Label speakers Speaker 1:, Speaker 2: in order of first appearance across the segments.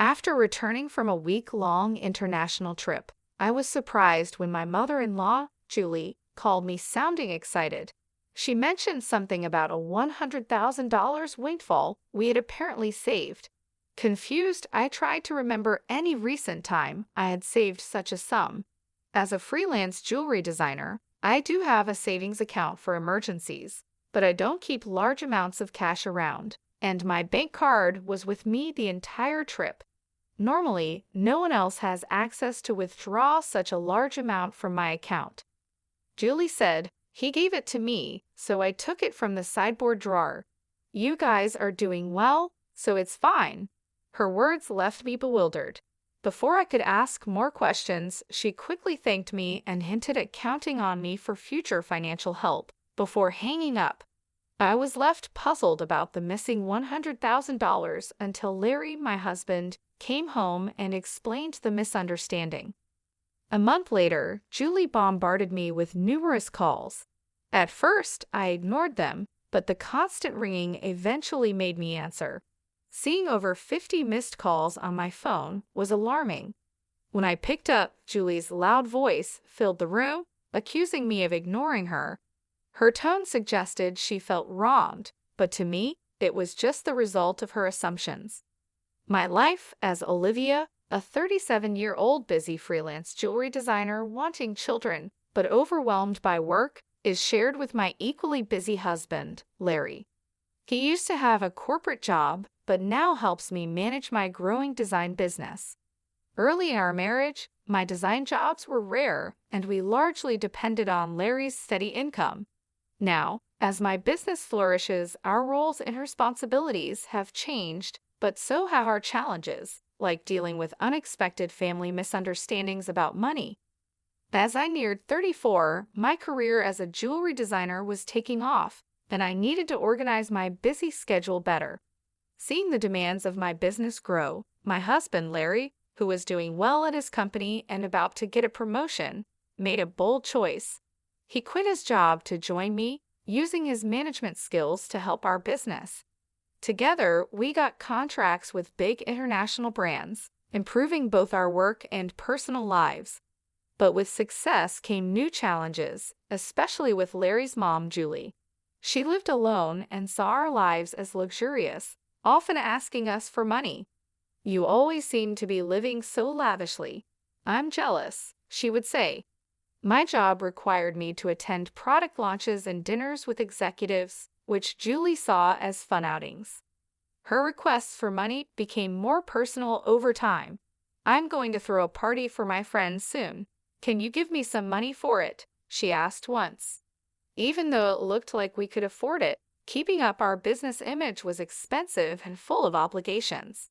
Speaker 1: After returning from a week-long international trip, I was surprised when my mother-in-law, Julie, called me sounding excited. She mentioned something about a $100,000 windfall we had apparently saved. Confused, I tried to remember any recent time I had saved such a sum. As a freelance jewelry designer, I do have a savings account for emergencies, but I don't keep large amounts of cash around, and my bank card was with me the entire trip. Normally, no one else has access to withdraw such a large amount from my account. Julie said, "He gave it to me, so I took it from the sideboard drawer. You guys are doing well, so it's fine." Her words left me bewildered. Before I could ask more questions, she quickly thanked me and hinted at counting on me for future financial help before hanging up. I was left puzzled about the missing $100,000 until Larry, my husband, came home and explained the misunderstanding. A month later, Julie bombarded me with numerous calls. At first, I ignored them, but the constant ringing eventually made me answer. Seeing over 50 missed calls on my phone was alarming. When I picked up, Julie's loud voice filled the room, accusing me of ignoring her. Her tone suggested she felt wronged, but to me, it was just the result of her assumptions. My life as Olivia, a 37-year-old busy freelance jewelry designer wanting children but overwhelmed by work, is shared with my equally busy husband, Larry. He used to have a corporate job, but now helps me manage my growing design business. Early in our marriage, my design jobs were rare, and we largely depended on Larry's steady income. Now, as my business flourishes, our roles and responsibilities have changed, but so have our challenges, like dealing with unexpected family misunderstandings about money. As I neared 34, my career as a jewelry designer was taking off, and I needed to organize my busy schedule better. Seeing the demands of my business grow, my husband, Larry, who was doing well at his company and about to get a promotion, made a bold choice. He quit his job to join me, using his management skills to help our business. Together, we got contracts with big international brands, improving both our work and personal lives. But with success came new challenges, especially with Larry's mom, Julie. She lived alone and saw our lives as luxurious, often asking us for money. "You always seem to be living so lavishly. I'm jealous," she would say. My job required me to attend product launches and dinners with executives, which Julie saw as fun outings. Her requests for money became more personal over time. "I'm going to throw a party for my friends soon. Can you give me some money for it?" she asked once. Even though it looked like we could afford it, keeping up our business image was expensive and full of obligations.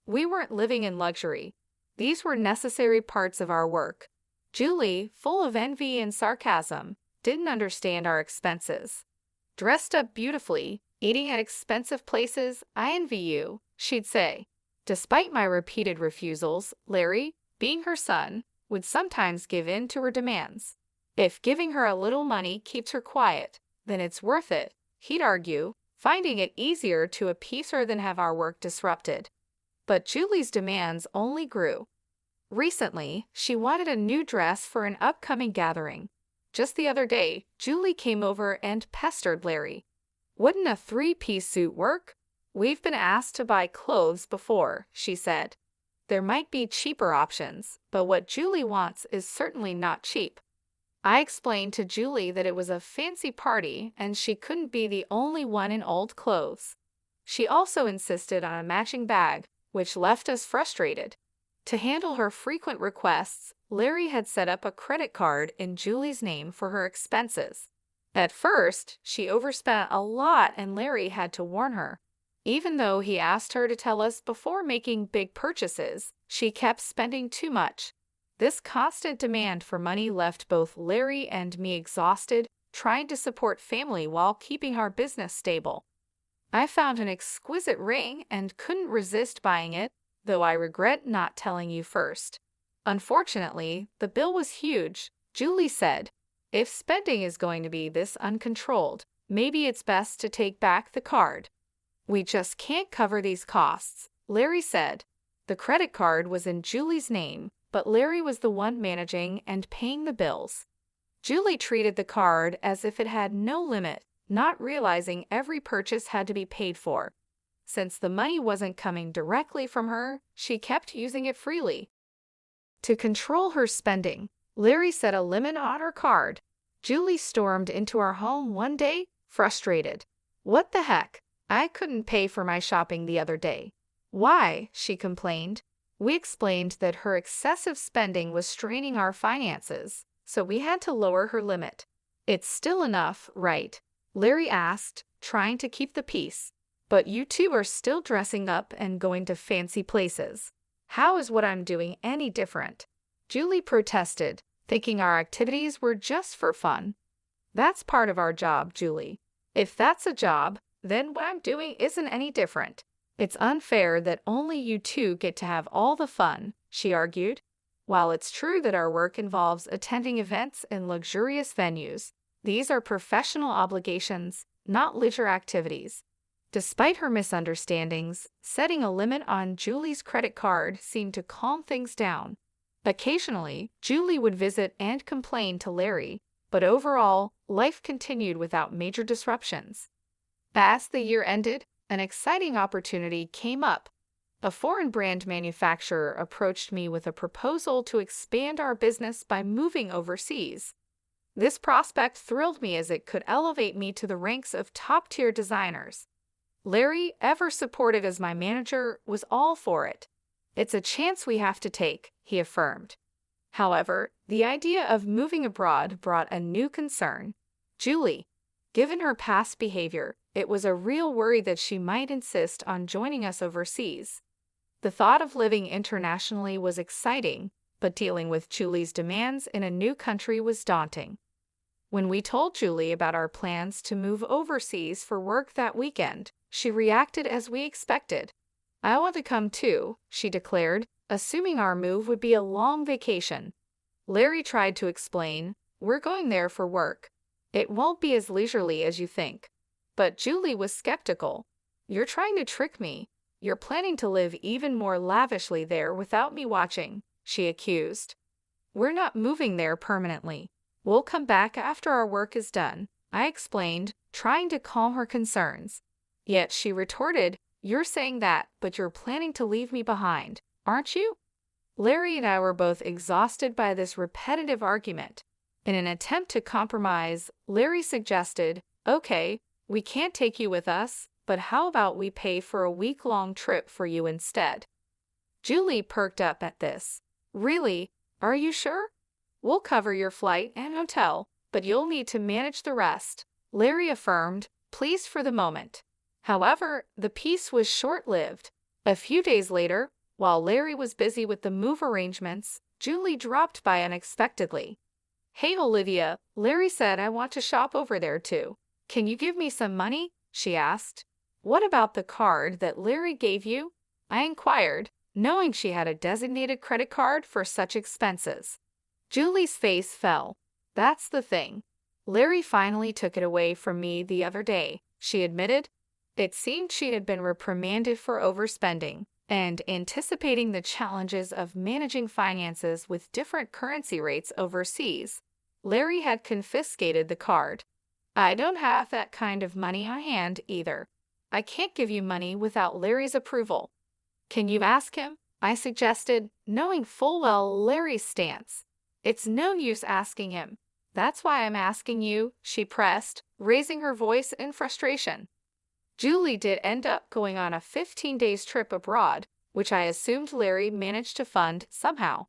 Speaker 1: We weren't living in luxury. These were necessary parts of our work. Julie, full of envy and sarcasm, didn't understand our expenses. "Dressed up beautifully, eating at expensive places, I envy you," she'd say. Despite my repeated refusals, Larry, being her son, would sometimes give in to her demands. If giving her a little money keeps her quiet, then it's worth it, he'd argue, finding it easier to appease her than have our work disrupted. But Julie's demands only grew. Recently, she wanted a new dress for an upcoming gathering. Just the other day, Julie came over and pestered Larry. "Wouldn't a three-piece suit work? We've been asked to buy clothes before," she said. "There might be cheaper options, but what Julie wants is certainly not cheap." I explained to Julie that it was a fancy party and she couldn't be the only one in old clothes. She also insisted on a matching bag, which left us frustrated. To handle her frequent requests, Larry had set up a credit card in Julie's name for her expenses. At first, she overspent a lot and Larry had to warn her. Even though he asked her to tell us before making big purchases, she kept spending too much. This constant demand for money left both Larry and me exhausted, trying to support family while keeping our business stable. I found an exquisite ring and couldn't resist buying it, though I regret not telling you first. Unfortunately, the bill was huge. Julie said, "If spending is going to be this uncontrolled, maybe it's best to take back the card." "We just can't cover these costs," Larry said. The credit card was in Julie's name, but Larry was the one managing and paying the bills. Julie treated the card as if it had no limit, not realizing every purchase had to be paid for. Since the money wasn't coming directly from her, she kept using it freely. To control her spending, Larry set a limit on her card. Julie stormed into our home one day, frustrated. "What the heck? I couldn't pay for my shopping the other day." "Why?" she complained. We explained that her excessive spending was straining our finances, so we had to lower her limit. "It's still enough, right?" Larry asked, trying to keep the peace. "But you two are still dressing up and going to fancy places. How is what I'm doing any different?" Julie protested, thinking our activities were just for fun. "That's part of our job, Julie. If that's a job, then what I'm doing isn't any different. It's unfair that only you two get to have all the fun," she argued. "While it's true that our work involves attending events in luxurious venues, these are professional obligations, not leisure activities." Despite her misunderstandings, setting a limit on Julie's credit card seemed to calm things down. Occasionally, Julie would visit and complain to Larry, but overall, life continued without major disruptions. As the year ended, an exciting opportunity came up. A foreign brand manufacturer approached me with a proposal to expand our business by moving overseas. This prospect thrilled me as it could elevate me to the ranks of top-tier designers. Larry, ever supportive as my manager, was all for it. "It's a chance we have to take," he affirmed. However, the idea of moving abroad brought a new concern. Julie. Given her past behavior, it was a real worry that she might insist on joining us overseas. The thought of living internationally was exciting, but dealing with Julie's demands in a new country was daunting. When we told Julie about our plans to move overseas for work that weekend, she reacted as we expected. "I want to come too," she declared, assuming our move would be a long vacation. Larry tried to explain, "We're going there for work. It won't be as leisurely as you think." But Julie was skeptical. "You're trying to trick me. You're planning to live even more lavishly there without me watching," she accused. "We're not moving there permanently. We'll come back after our work is done," I explained, trying to calm her concerns. Yet she retorted, "You're saying that, but you're planning to leave me behind, aren't you?" Larry and I were both exhausted by this repetitive argument. In an attempt to compromise, Larry suggested, "Okay, we can't take you with us, but how about we pay for a week-long trip for you instead?" Julie perked up at this. "Really? Are you sure? We'll cover your flight and hotel, but you'll need to manage the rest," Larry affirmed, pleased for the moment. However, the peace was short-lived. A few days later, while Larry was busy with the move arrangements, Julie dropped by unexpectedly. "Hey Olivia, Larry said I want to shop over there too. Can you give me some money?" she asked. "What about the card that Larry gave you?" I inquired, knowing she had a designated credit card for such expenses. Julie's face fell. "That's the thing. Larry finally took it away from me the other day," she admitted. It seemed she had been reprimanded for overspending, and anticipating the challenges of managing finances with different currency rates overseas, Larry had confiscated the card. "I don't have that kind of money on hand either. I can't give you money without Larry's approval." "Can you ask him?" I suggested, knowing full well Larry's stance. "It's no use asking him. That's why I'm asking you," she pressed, raising her voice in frustration. Julie did end up going on a 15 days trip abroad, which I assumed Larry managed to fund somehow.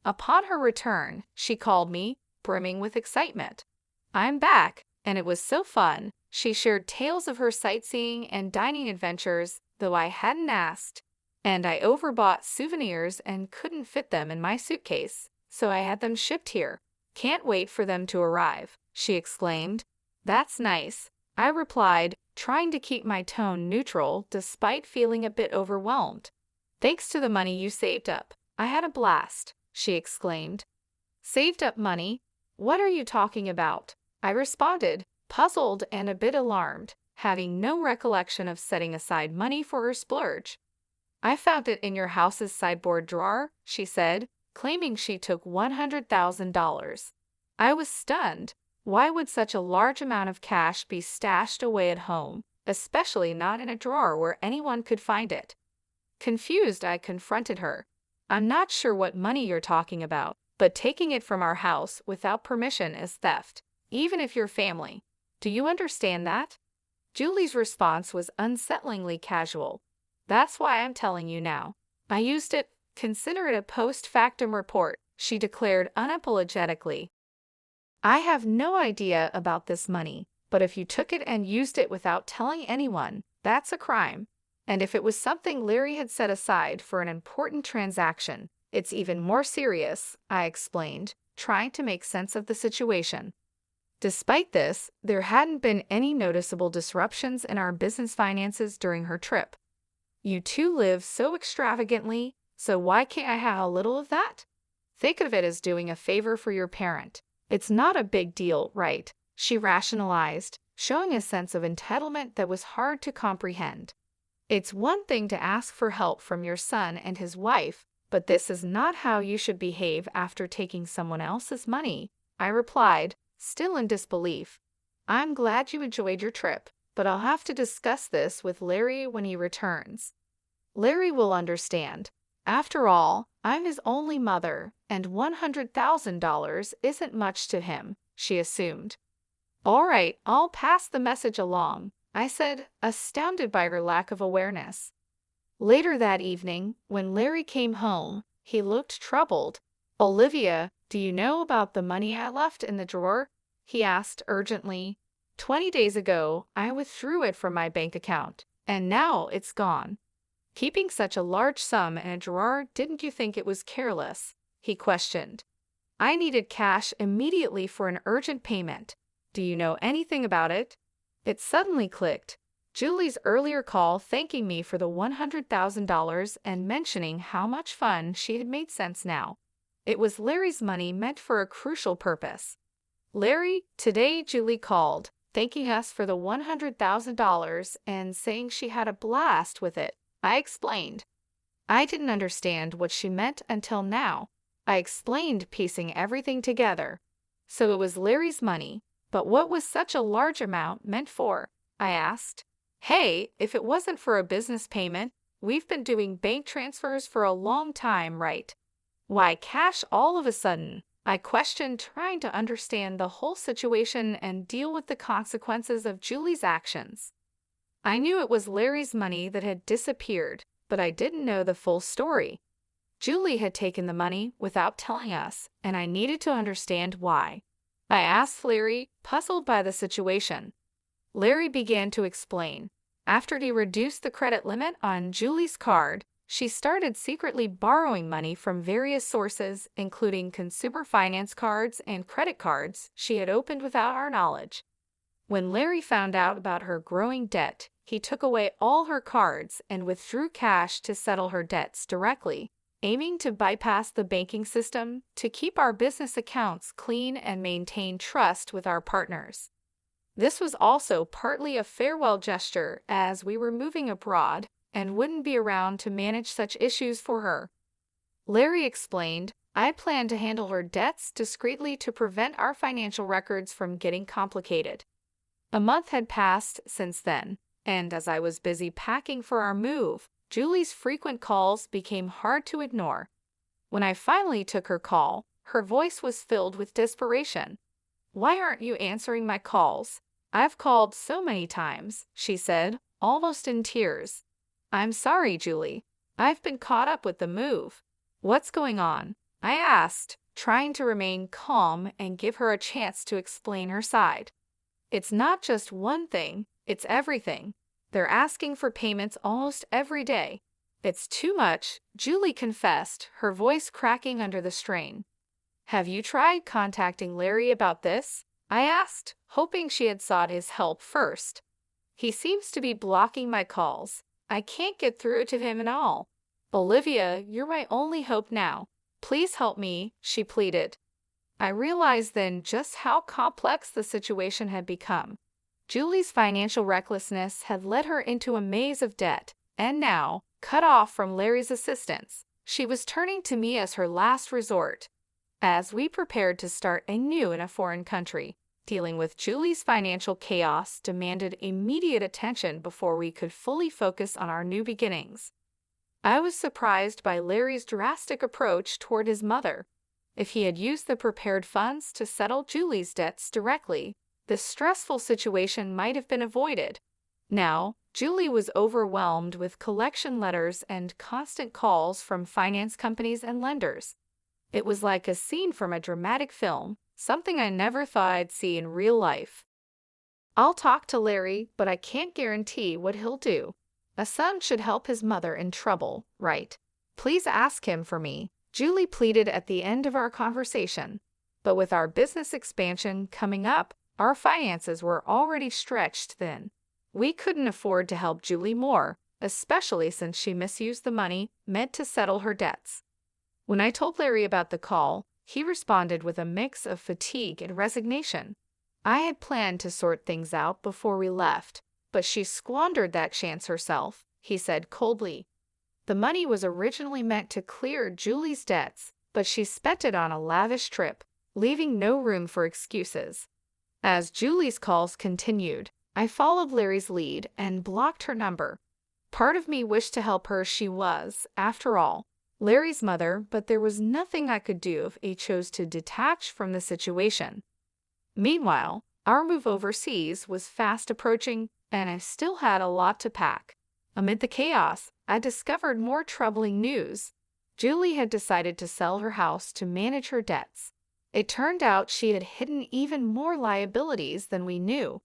Speaker 1: Upon her return, she called me, brimming with excitement. "I'm back, and it was so fun." She shared tales of her sightseeing and dining adventures, though I hadn't asked. "And I overbought souvenirs and couldn't fit them in my suitcase, so I had them shipped here. Can't wait for them to arrive," she exclaimed. "That's nice," I replied, trying to keep my tone neutral despite feeling a bit overwhelmed. "Thanks to the money you saved up, I had a blast," she exclaimed. "Saved up money? What are you talking about?" I responded, puzzled and a bit alarmed, having no recollection of setting aside money for her splurge. I found it in your house's sideboard drawer, she said, claiming she took $100,000. I was stunned. Why would such a large amount of cash be stashed away at home, especially not in a drawer where anyone could find it? Confused, I confronted her. I'm not sure what money you're talking about, but taking it from our house without permission is theft, even if you're family. Do you understand that? Julie's response was unsettlingly casual. That's why I'm telling you now. I used it. Consider it a post-factum report, she declared unapologetically. I have no idea about this money, but if you took it and used it without telling anyone, that's a crime. And if it was something Larry had set aside for an important transaction, it's even more serious, I explained, trying to make sense of the situation. Despite this, there hadn't been any noticeable disruptions in our business finances during her trip. You two live so extravagantly, so why can't I have a little of that? Think of it as doing a favor for your parent. It's not a big deal, right? She rationalized, showing a sense of entitlement that was hard to comprehend. It's one thing to ask for help from your son and his wife, but this is not how you should behave after taking someone else's money, I replied, still in disbelief. I'm glad you enjoyed your trip, but I'll have to discuss this with Larry when he returns. Larry will understand. After all, I'm his only mother, and $100,000 isn't much to him, she assumed. All right, I'll pass the message along, I said, astounded by her lack of awareness. Later that evening, when Larry came home, he looked troubled. Olivia, do you know about the money I left in the drawer? He asked urgently. 20 days ago, I withdrew it from my bank account, and now it's gone. Keeping such a large sum in a drawer, didn't you think it was careless? He questioned. I needed cash immediately for an urgent payment. Do you know anything about it? It suddenly clicked. Julie's earlier call thanking me for the $100,000 and mentioning how much fun she had made sense now. It was Larry's money meant for a crucial purpose. Larry, today Julie called, thanking us for the $100,000 and saying she had a blast with it, I explained. I didn't understand what she meant until now. I explained, piecing everything together. So it was Larry's money, but what was such a large amount meant for? I asked. Hey, if it wasn't for a business payment, we've been doing bank transfers for a long time, right? Why cash all of a sudden? I questioned, trying to understand the whole situation and deal with the consequences of Julie's actions. I knew it was Larry's money that had disappeared, but I didn't know the full story. Julie had taken the money without telling us, and I needed to understand why. I asked Larry, puzzled by the situation. Larry began to explain. After he reduced the credit limit on Julie's card, she started secretly borrowing money from various sources, including consumer finance cards and credit cards she had opened without our knowledge. When Larry found out about her growing debt, he took away all her cards and withdrew cash to settle her debts directly, aiming to bypass the banking system to keep our business accounts clean and maintain trust with our partners. This was also partly a farewell gesture, as we were moving abroad and wouldn't be around to manage such issues for her. Larry explained, I planned to handle her debts discreetly to prevent our financial records from getting complicated. A month had passed since then, and as I was busy packing for our move, Julie's frequent calls became hard to ignore. When I finally took her call, her voice was filled with desperation. Why aren't you answering my calls? I've called so many times, she said, almost in tears. I'm sorry, Julie. I've been caught up with the move. What's going on? I asked, trying to remain calm and give her a chance to explain her side. It's not just one thing, it's everything. They're asking for payments almost every day. It's too much, Julie confessed, her voice cracking under the strain. Have you tried contacting Larry about this? I asked, hoping she had sought his help first. He seems to be blocking my calls. I can't get through to him at all. Olivia, you're my only hope now. Please help me, she pleaded. I realized then just how complex the situation had become. Julie's financial recklessness had led her into a maze of debt, and now, cut off from Larry's assistance. She was turning to me as her last resort. As we prepared to start anew in a foreign country, dealing with Julie's financial chaos demanded immediate attention before we could fully focus on our new beginnings. I was surprised by Larry's drastic approach toward his mother. If he had used the prepared funds to settle Julie's debts directly, this stressful situation might have been avoided. Now, Julie was overwhelmed with collection letters and constant calls from finance companies and lenders. It was like a scene from a dramatic film, something I never thought I'd see in real life. I'll talk to Larry, but I can't guarantee what he'll do. A son should help his mother in trouble, right? Please ask him for me, Julie pleaded at the end of our conversation. But with our business expansion coming up, our finances were already stretched thin. We couldn't afford to help Julie more, especially since she misused the money meant to settle her debts. When I told Larry about the call, he responded with a mix of fatigue and resignation. I had planned to sort things out before we left, but she squandered that chance herself, he said coldly. The money was originally meant to clear Julie's debts, but she spent it on a lavish trip, leaving no room for excuses. As Julie's calls continued, I followed Larry's lead and blocked her number. Part of me wished to help her. She was, after all, Larry's mother, but there was nothing I could do if he chose to detach from the situation. Meanwhile, our move overseas was fast approaching, and I still had a lot to pack. Amid the chaos, I discovered more troubling news. Julie had decided to sell her house to manage her debts. It turned out she had hidden even more liabilities than we knew.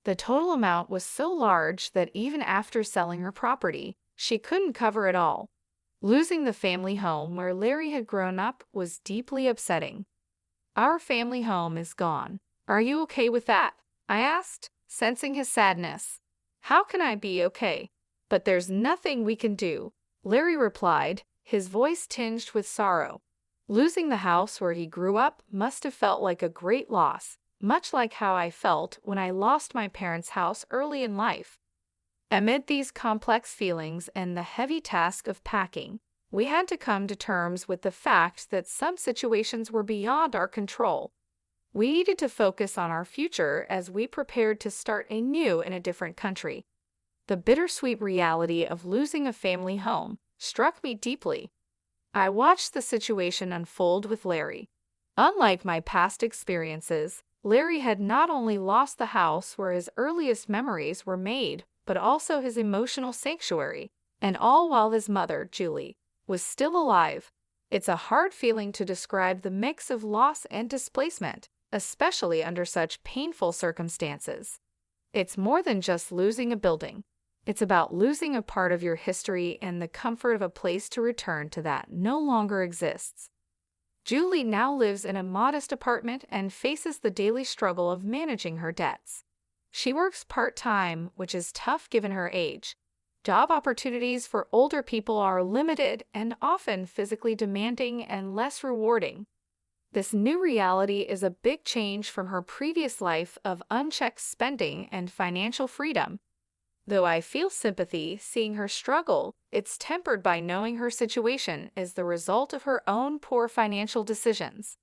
Speaker 1: The total amount was so large that even after selling her property, she couldn't cover it all. Losing the family home where Larry had grown up was deeply upsetting. Our family home is gone. Are you okay with that? I asked, sensing his sadness. How can I be okay? But there's nothing we can do, Larry replied, his voice tinged with sorrow. Losing the house where he grew up must have felt like a great loss, much like how I felt when I lost my parents' house early in life. Amid these complex feelings and the heavy task of packing, we had to come to terms with the fact that some situations were beyond our control. We needed to focus on our future as we prepared to start anew in a different country. The bittersweet reality of losing a family home struck me deeply. I watched the situation unfold with Larry. Unlike my past experiences, Larry had not only lost the house where his earliest memories were made, but also his emotional sanctuary, and all while his mother, Julie, was still alive. It's a hard feeling to describe the mix of loss and displacement, especially under such painful circumstances. It's more than just losing a building. It's about losing a part of your history and the comfort of a place to return to that no longer exists. Julie now lives in a modest apartment and faces the daily struggle of managing her debts. She works part-time, which is tough given her age. Job opportunities for older people are limited and often physically demanding and less rewarding. This new reality is a big change from her previous life of unchecked spending and financial freedom. Though I feel sympathy seeing her struggle, it's tempered by knowing her situation is the result of her own poor financial decisions.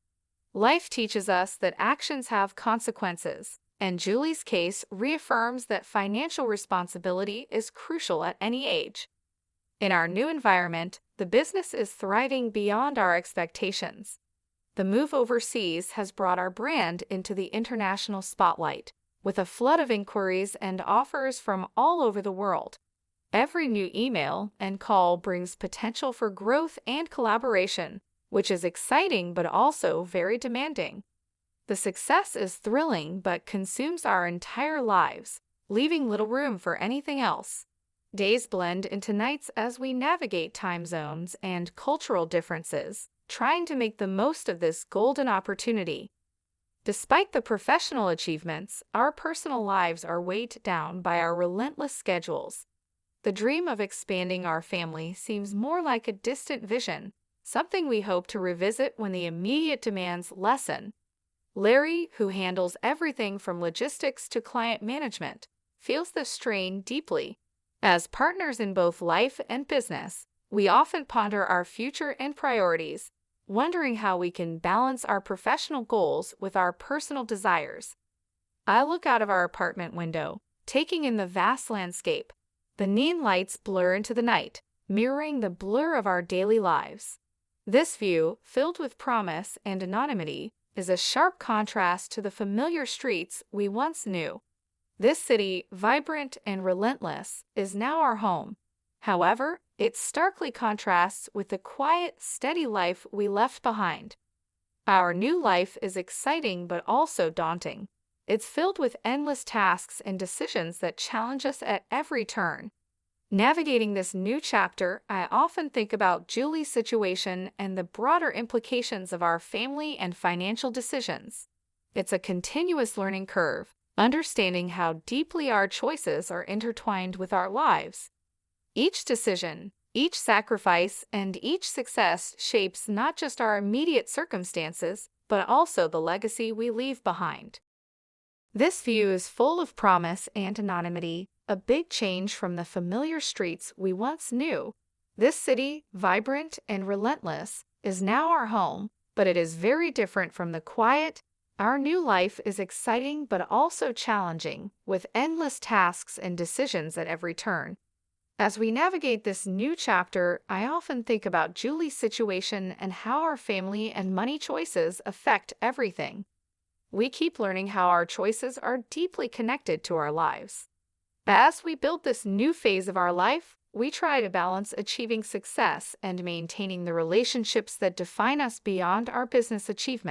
Speaker 1: Life teaches us that actions have consequences, and Julie's case reaffirms that financial responsibility is crucial at any age. In our new environment, the business is thriving beyond our expectations. The move overseas has brought our brand into the international spotlight, with a flood of inquiries and offers from all over the world. Every new email and call brings potential for growth and collaboration, which is exciting but also very demanding. The success is thrilling but consumes our entire lives, leaving little room for anything else. Days blend into nights as we navigate time zones and cultural differences, trying to make the most of this golden opportunity. Despite the professional achievements, our personal lives are weighed down by our relentless schedules. The dream of expanding our family seems more like a distant vision, something we hope to revisit when the immediate demands lessen. Larry, who handles everything from logistics to client management, feels the strain deeply. As partners in both life and business, we often ponder our future and priorities, wondering how we can balance our professional goals with our personal desires. I look out of our apartment window, taking in the vast landscape. The neon lights blur into the night, mirroring the blur of our daily lives. This view, filled with promise and anonymity, is a sharp contrast to the familiar streets we once knew. This city, vibrant and relentless, is now our home. However, it starkly contrasts with the quiet, steady life we left behind. Our new life is exciting but also daunting. It's filled with endless tasks and decisions that challenge us at every turn. Navigating this new chapter, I often think about Julie's situation and the broader implications of our family and financial decisions. It's a continuous learning curve, understanding how deeply our choices are intertwined with our lives. Each decision, each sacrifice, and each success shapes not just our immediate circumstances, but also the legacy we leave behind. This view is full of promise and anonymity, a big change from the familiar streets we once knew. This city, vibrant and relentless, is now our home, but it is very different from the quiet. Our new life is exciting but also challenging, with endless tasks and decisions at every turn. As we navigate this new chapter, I often think about Julie's situation and how our family and money choices affect everything. We keep learning how our choices are deeply connected to our lives. As we build this new phase of our life, we try to balance achieving success and maintaining the relationships that define us beyond our business achievements.